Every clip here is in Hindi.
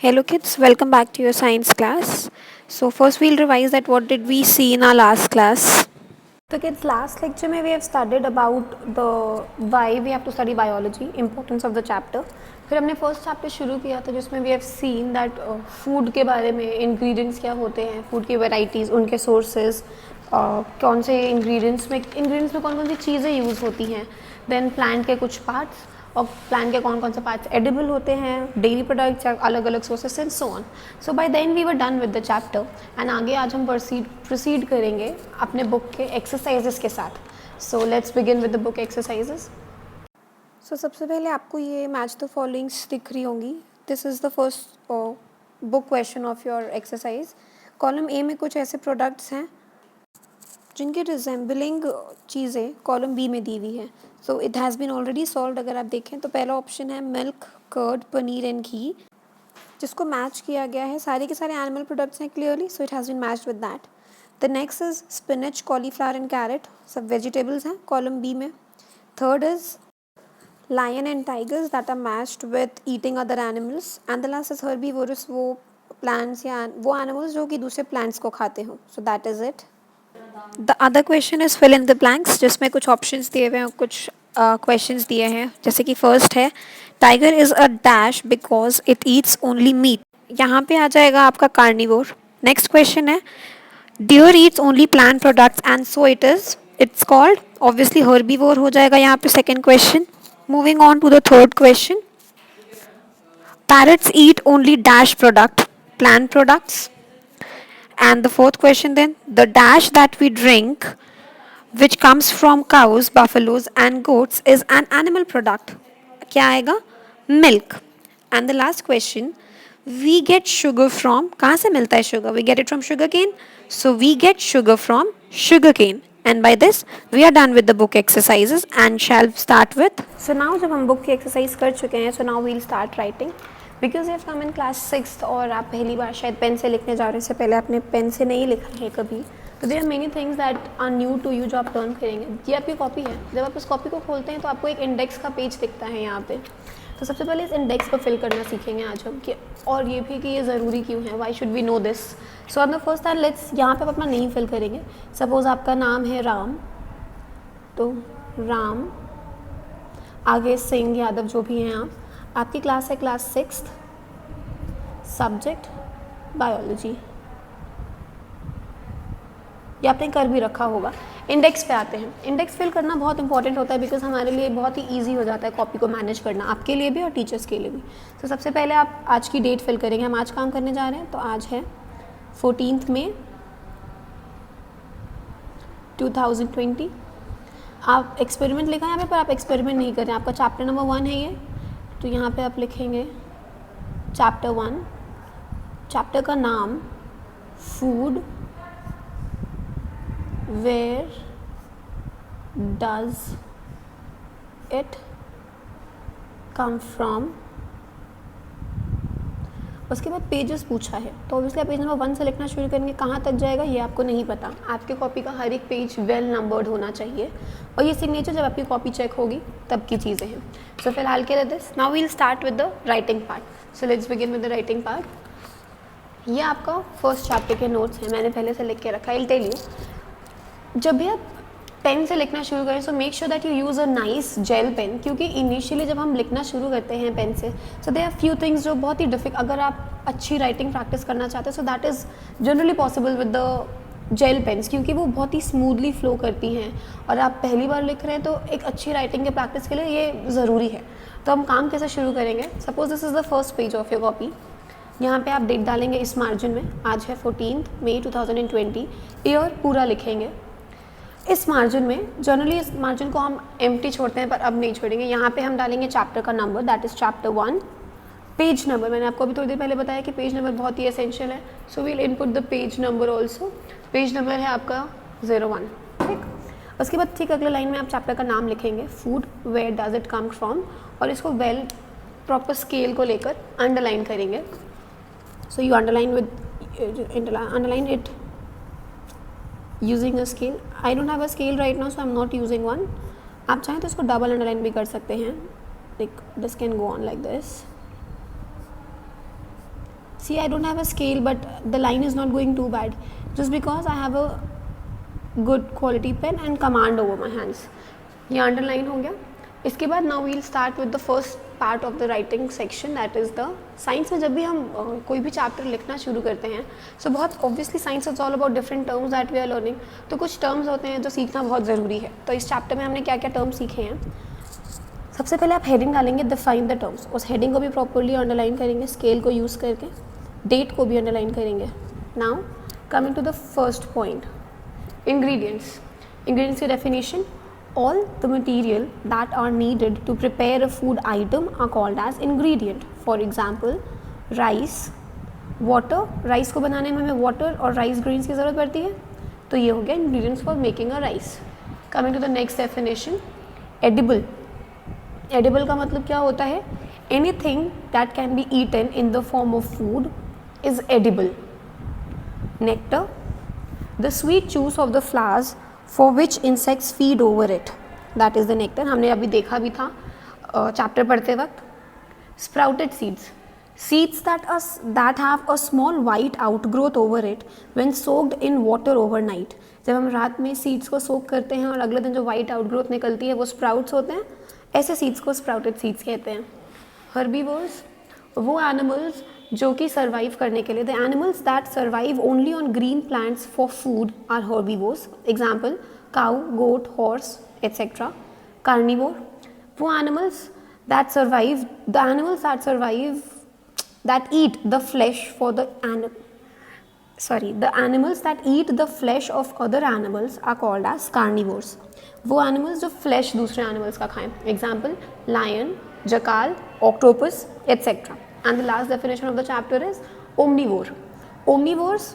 Hello kids, welcome back to your science class. So first we'll revise that what did we see in our last class. So kids, last lecture में we have studied about the why we have to study biology, importance of the chapter. फिर हमने फर्स्ट चैप्टर शुरू किया था जिसमें we have seen that food के बारे में ingredients क्या होते हैं, फूड की varieties, उनके sources, कौन से ingredients में कौन कौन सी चीज़ें यूज़ होती हैं, then plant के कुछ parts और प्लांट के कौन कौन से पार्ट्स एडिबल होते हैं, डेयरी प्रोडक्ट्स या अलग अलग sources and so on. So by then we were done with the chapter and आगे आज हम प्रोसीड करेंगे अपने बुक के एक्सरसाइजेस के साथ. So let's begin with the book exercises. So सबसे पहले आपको ये मैच द फॉलोइंग्स दिख रही होंगी. This is the first book question of your exercise. Column A में कुछ ऐसे प्रोडक्ट्स हैं जिनके रिजेंबलिंग चीज़ें कॉलम बी में दी हुई हैं. So it has been already solved. अगर आप देखें तो पहला ऑप्शन है milk, curd, paneer and ghee, जिसको मैच किया गया है. सारे के सारे एनिमल प्रोडक्ट्स हैं clearly, so it has been matched with that. The next is spinach, cauliflower and carrot, सब वेजिटेबल्स हैं कॉलम बी में. Third is lion and tigers that are matched with eating other animals. And the last is herbivorous, वो प्लांट्स या वो एनिमल्स जो कि दूसरे प्लांट्स को खाते हों. So that is it. The other question is fill in the blanks, जिसमें कुछ ऑप्शंस दिए हुए हैं और कुछ क्वेश्चंस दिए हैं. जैसे कि फर्स्ट है tiger is a dash because it eats only meat. यहाँ पे आ जाएगा आपका कार्निवोर. नेक्स्ट क्वेश्चन है deer eats only plant products and so it's called. Obviously herbivore हो जाएगा यहाँ पे second question. Moving on to the third question. Parrots eat only dash product, plant products. And the fourth question then, the dash that we drink, which comes from cows, buffaloes and goats, is an animal product. क्या आएगा? Milk. And the last question, we get sugar from, कहाँ से मिलता है sugar? We get it from sugar cane. So we get sugar from sugar cane. And by this, we are done with the book exercises and shall start with. So now जब हम book की exercise कर चुके हैं, so now we'll start writing. Because you have come in class 6 और आप पहली बार शायद पेन से लिखने जा रहे हैं. इससे पहले आपने पेन से नहीं लिखा है कभी. तो there are many things that are new to you जो आप लर्न करेंगे. ये आपकी कॉपी है. जब आप इस कॉपी को खोलते हैं तो आपको एक इंडेक्स का पेज दिखता है यहाँ पे. तो सबसे पहले इस इंडेक्स को फिल करना सीखेंगे आज हम कि और ये भी कि ये ज़रूरी क्यों है, why should we know this. So on the first time let's यहाँ पे आप अपना नेम फिल करेंगे. सपोज आपका नाम है राम, तो राम, आगे सिंह यादव जो भी हैं आप. आपकी क्लास है क्लास 6, सब्जेक्ट बायोलॉजी. ये आपने कर भी रखा होगा. इंडेक्स पे आते हैं. इंडेक्स फिल करना बहुत इंपॉर्टेंट होता है बिकॉज हमारे लिए बहुत ही ईजी हो जाता है कॉपी को मैनेज करना, आपके लिए भी और टीचर्स के लिए भी. तो सबसे पहले आप आज की डेट फिल करेंगे. हम आज काम करने जा रहे हैं, तो आज है 14 मई 2020. आप एक्सपेरिमेंट लिखा है यहाँ पे, पर आप एक्सपेरिमेंट नहीं कर रहे हैं. आपका चैप्टर नंबर 1 है ये, तो यहाँ पे आप लिखेंगे चैप्टर 1. चैप्टर का नाम food, where does it come from. उसके बाद पेजेस पूछा है, तो ऑब्वियसली आप पेज नंबर 1 से लिखना शुरू करेंगे. कहाँ तक जाएगा ये आपको नहीं पता. आपके कॉपी का हर एक पेज वेल नंबर्ड होना चाहिए, और ये सिग्नेचर जब आपकी कॉपी चेक होगी तब की चीज़ें हैं. सो फिलहाल के लिए this. Now we'll start with the writing part. So let's begin with the writing part. ये आपका फर्स्ट चैप्टर के नोट्स हैं, मैंने पहले से लिख के रखा है. आई टेल यू, जब भी आप पेन से लिखना शुरू करें so make sure that you use a nice gel pen, क्योंकि इनिशियली जब हम लिखना शुरू करते हैं पेन से, so they are few things जो बहुत ही अगर आप अच्छी राइटिंग प्रैक्टिस करना चाहते हैं, so that is generally possible with the gel pens, क्योंकि वो बहुत ही स्मूथली फ्लो करती हैं. और आप पहली बार लिख रहे हैं तो एक अच्छी राइटिंग के प्रैक्टिस के लिए ये ज़रूरी है. तो हम काम कैसे शुरू करेंगे. Suppose this is the first page of your copy. यहाँ पे आप डेट डालेंगे इस मार्जिन में. आज है 14 मई 2020. ईयर पूरा लिखेंगे इस मार्जिन में. जनरली इस मार्जिन को हम एम्प्टी छोड़ते हैं, पर अब नहीं छोड़ेंगे. यहाँ पे हम डालेंगे चैप्टर का number, that is chapter 1. Page number, मैंने आपको अभी थोड़ी देर पहले बताया कि पेज नंबर बहुत ही एसेंशियल है. So we'll input the page number also. Page number है आपका 01. ठीक. उसके बाद ठीक अगले लाइन में आप चैप्टर का नाम लिखेंगे, food, where does it come from, और इसको वेल प्रॉपर स्केल को लेकर अंडरलाइन करेंगे. So you underline it using a scale. I don't have a scale right now, so I'm not using one. आप चाहें तो इसको डबल अंडरलाइन भी कर सकते हैं. Like this can go on like this. See, I don't have a scale, but the line is not going too bad, just because I have a good quality pen and command over my hands. ये अंडरलाइन हो गया. इसके बाद now we'll start with the first part of the writing section, that is the science में जब भी हम कोई भी चैप्टर लिखना शुरू करते हैं, सो बहुत obviously science is all about different terms that we are learning. तो कुछ टर्म्स होते हैं जो सीखना बहुत ज़रूरी है. तो इस चैप्टर में हमने क्या क्या टर्म्स सीखे हैं. सबसे पहले आप हेडिंग डालेंगे डिफाइन द टर्म्स. उस हेडिंग को भी प्रॉपरली अंडरलाइन करेंगे स्केल को यूज़ करके, डेट को भी अंडरलाइन करेंगे. Now coming to the first point, ingredients. Ingredients की definition, all the material that are needed to prepare a food item are called as ingredient. For example, rice, water. Rice को बनाने में हमें वाटर और राइस ग्रेन्स की ज़रूरत पड़ती है, तो ये हो गया ingredients for making a rice. Coming to the next definition, edible. Edible का मतलब क्या होता है? Anything that can be eaten in the form of food is edible. Nectar, the sweet juice of the flowers for which insects feed over it, that is the nectar. हमने अभी देखा भी था चैप्टर पढ़ते वक्त. Sprouted seeds, seeds that have a small white outgrowth over it when soaked in water overnight. जब हम रात में सीड्स को सोक करते हैं और अगले दिन जो वाइट आउटग्रोथ निकलती है वो स्प्राउट्स होते हैं, ऐसे सीड्स को स्प्राउटेड सीड्स कहते हैं. हर्बीवर्स, वो एनिमल्स जो कि सर्वाइव करने के लिए, the animals that survive only on green plants for food are herbivores. Example cow, goat, horse etcetera. Carnivore, वो animals that survive, the animals that survive that eat the flesh for the animals that eat the flesh of other animals are called as carnivores. वो एनिमल्स जो फ्लैश दूसरे एनिमल्स का खाएं. Example lion, jackal, octopus etcetera. And the last definition of the chapter is omnivore. Omnivores,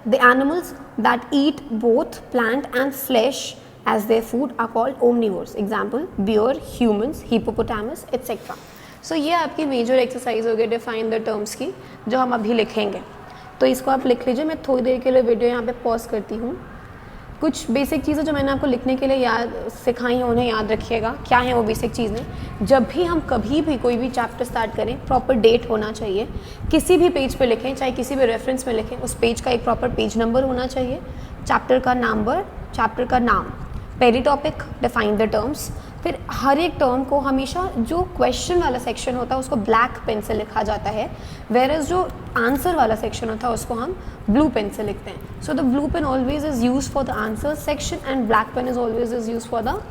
the animals that eat both plant and flesh as their food are called omnivores. Example bear, humans, hippopotamus etc. So ये आपकी मेजर एक्सरसाइज हो गई डिफाइन द टर्म्स की, जो हम अभी लिखेंगे. तो इसको आप लिख लीजिए. मैं थोड़ी देर के लिए वीडियो यहाँ पे पॉज करती हूँ. कुछ बेसिक चीज़ें जो मैंने आपको लिखने के लिए याद सिखाई हैं उन्हें याद रखिएगा. क्या है वो बेसिक चीज़ें? जब भी हम कभी भी कोई भी चैप्टर स्टार्ट करें, प्रॉपर डेट होना चाहिए. किसी भी पेज पे लिखें, चाहे किसी भी रेफरेंस में लिखें, उस पेज का एक प्रॉपर पेज नंबर होना चाहिए, चैप्टर का नंबर, चैप्टर का नाम, पहली टॉपिक, डिफाइन द टर्म्स. फिर हर एक टर्म को हमेशा जो क्वेश्चन वाला सेक्शन होता है उसको ब्लैक पेन से लिखा जाता है, वेयरएज जो आंसर वाला सेक्शन होता है उसको हम ब्लू पेन से लिखते हैं. So the blue pen always is use for the answer section and black pen is always is use for the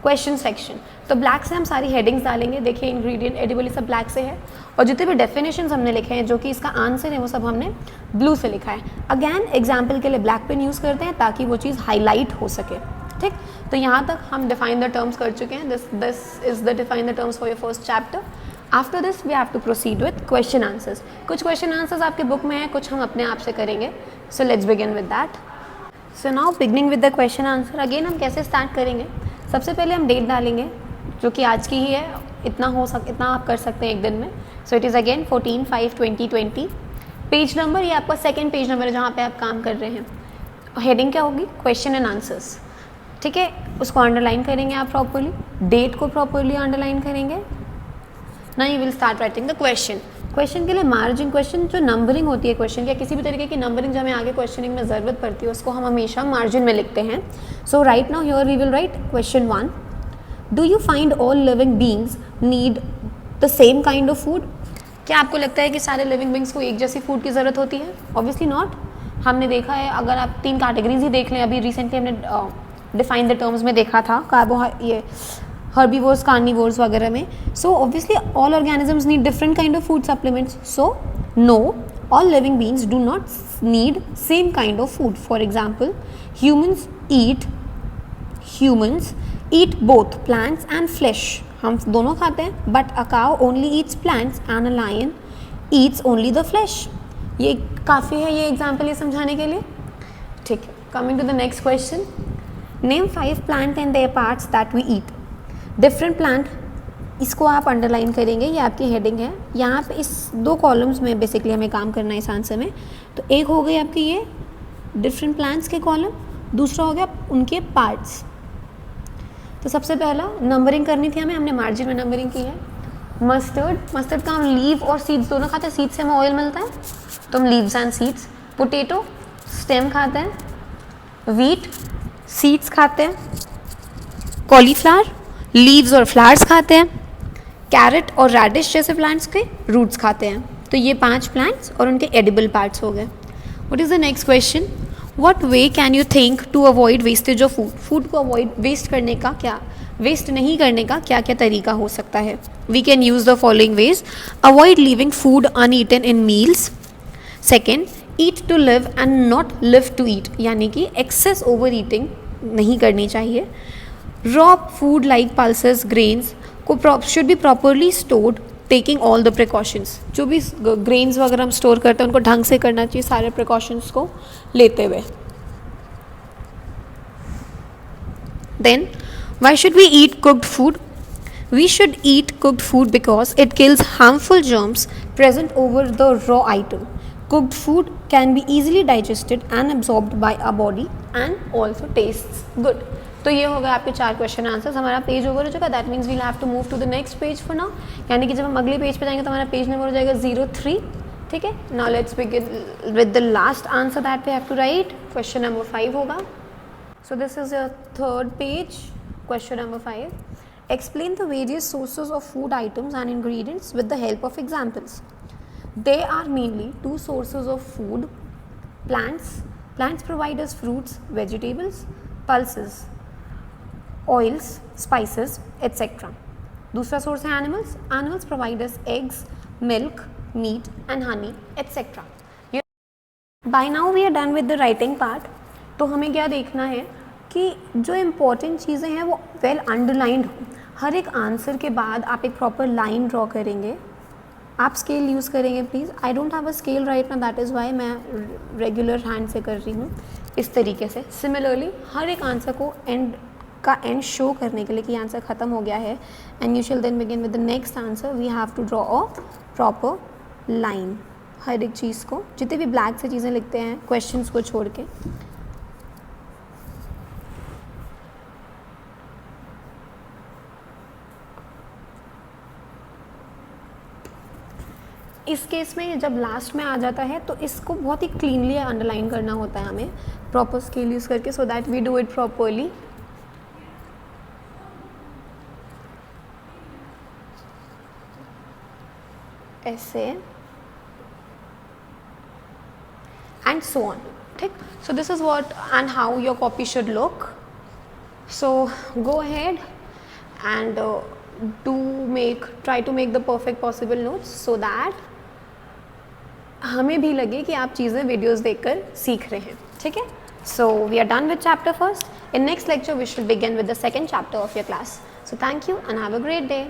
question section. तो ब्लैक से हम सारी हेडिंग्स डालेंगे. देखिए इंग्रेडिएंट, एडिबल, सब ब्लैक से है, और जितने भी डेफिनेशंस हमने लिखे हैं जो कि इसका आंसर है वो सब हमने ब्लू से लिखा है. अगैन एग्जाम्पल के लिए ब्लैक पेन यूज़ करते हैं ताकि वो चीज़ हाईलाइट हो सके. ठीक, तो यहाँ तक हम डिफाइन द टर्म्स कर चुके हैं. This is the define the terms for your first chapter. After this we have to proceed with question answers. कुछ क्वेश्चन आंसर्स आपके बुक में है, कुछ हम अपने आप से करेंगे. So let's begin with that. So now beginning with the question answer. Again हम कैसे स्टार्ट करेंगे? सबसे पहले हम डेट डालेंगे जो कि आज की ही है. इतना आप कर सकते हैं एक दिन में. So it is again 14/5/2020. Page number, ये आपका सेकेंड पेज नंबर है जहाँ पे आप काम कर रहे हैं. हेडिंग क्या होगी? Question and answers. ठीक है, उसको अंडरलाइन करेंगे आप प्रॉपरली, डेट को प्रॉपरली अंडरलाइन करेंगे. ना you will start writing the question. Question के लिए मार्जिन, क्वेश्चन जो नंबरिंग होती है क्वेश्चन या किसी भी तरीके की नंबरिंग जो हमें आगे क्वेश्चनिंग में ज़रूरत पड़ती है उसको हम हमेशा मार्जिन में लिखते हैं. So right now here we will write question 1. Do you find all living beings need the same kind of food? क्या आपको लगता है कि सारे लिविंग बींग्स को एक जैसी फूड की ज़रूरत होती है? Obviously not. हमने देखा है, अगर आप 3 कैटेगरीज ही देख लें, अभी रिसेंटली हमने डिफाइन द टर्म्स में देखा था, ये हर्बीवोर्स, कार्निवोर्स वगैरह में. So obviously all organisms need different kind of food supplements. So no, all living beings do not need same kind of food. For example humans eat both plants and flesh. हम दोनों खाते हैं, but a cow only eats plants and a lion eats only the flesh. ये काफ़ी है ये एग्जाम्पल ये समझाने के लिए. ठीक है, coming to the next question. Name 5 plant and their parts that we eat. Different plant, इसको आप अंडरलाइन करेंगे, ये आपकी हेडिंग है. यहाँ पे इस 2 कॉलम्स में बेसिकली हमें काम करना है इस आंसर में. तो एक हो गई आपकी ये डिफरेंट प्लांट्स के कॉलम, दूसरा हो गया उनके पार्ट्स. तो सबसे पहला नंबरिंग करनी थी हमें, हमने मार्जिन में नंबरिंग की है. मस्टर्ड का हम लीव और सीड्स दोनों खाते हैं, सीड्स से हमें ऑयल मिलता है तो हम leaves and seeds. Potato stem खाते हैं, व्हीट सीड्स खाते हैं, कॉलीफ्लावर लीव्स और फ्लावर्स खाते हैं, कैरेट और रेडिश जैसे प्लांट्स के रूट्स खाते हैं। तो ये 5 प्लांट्स और उनके एडिबल पार्ट्स हो गए। What is the next question, what way can you think to avoid wastage of food, food को अवॉइड वेस्ट नहीं करने का क्या क्या तरीका हो सकता है। We can use the following ways, avoid leaving food uneaten in meals. Second, eat to live and not live to eat, यानी कि एक्सेस ओवर ईटिंग नहीं करनी चाहिए। Raw food like pulses grains को should be properly stored taking all the precautions, जो भी ग्रेन्स वगैरह हम स्टोर करते हैं उनको ढंग से करना चाहिए सारे प्रिकॉशंस को लेते हुए। Then why should we eat cooked food? We should eat cooked food because it kills harmful germs present over the raw item. Cooked food can be easily digested and absorbed by our body and also tastes good. तो ये हो गए आपके 4 क्वेश्चन आंसर्स। हमारा पेज ओवर हो चुका, that means we'll have to move to the next page for now, यानी कि जब हम अगले पेज पे जाएंगे तो हमारा पेज नंबर हो जाएगा 03। ठीक है, now let's begin with the last answer that we have to write. Question number 5 होगा। So this is your third page. Question number 5. Explain the various sources of food items and ingredients with the help of examples. There are mainly 2 sources of food. Plants. Plants provide us fruits, vegetables, pulses, oils, spices, etc. दूसरा source है animals. Animals provide us eggs, milk, meat and honey, etc. By now we are done with the writing part. तो हमें क्या देखना है कि जो इम्पॉर्टेंट चीज़ें हैं वो वेल अंडरलाइंड हो। हर एक आंसर के बाद आप एक प्रॉपर लाइन ड्रॉ करेंगे। आप स्केल यूज़ करेंगे please. I don't have a scale right now, that is why मैं रेगुलर हैंड से कर रही हूँ इस तरीके से। सिमिलरली हर एक आंसर को एंड शो करने के लिए कि आंसर ख़त्म हो गया है, and you shall then begin with the next answer. We have to draw a proper line. हर एक चीज़ को, जितने भी ब्लैक से चीज़ें लिखते हैं क्वेश्चंस को छोड़ के, इस केस में जब लास्ट में आ जाता है तो इसको बहुत ही क्लीनली अंडरलाइन करना होता है हमें प्रॉपर स्केल यूज़ करके, so that we do it properly. ऐसे एंड सो ऑन। ठीक, so this is what and how your copy should look. So go ahead and try to make the perfect possible notes so that हमें भी लगे कि आप चीज़ें वीडियोस देखकर सीख रहे हैं। ठीक है, so we are done with chapter first. In next lecture we should begin with the second chapter of your class. So thank you and have a great day.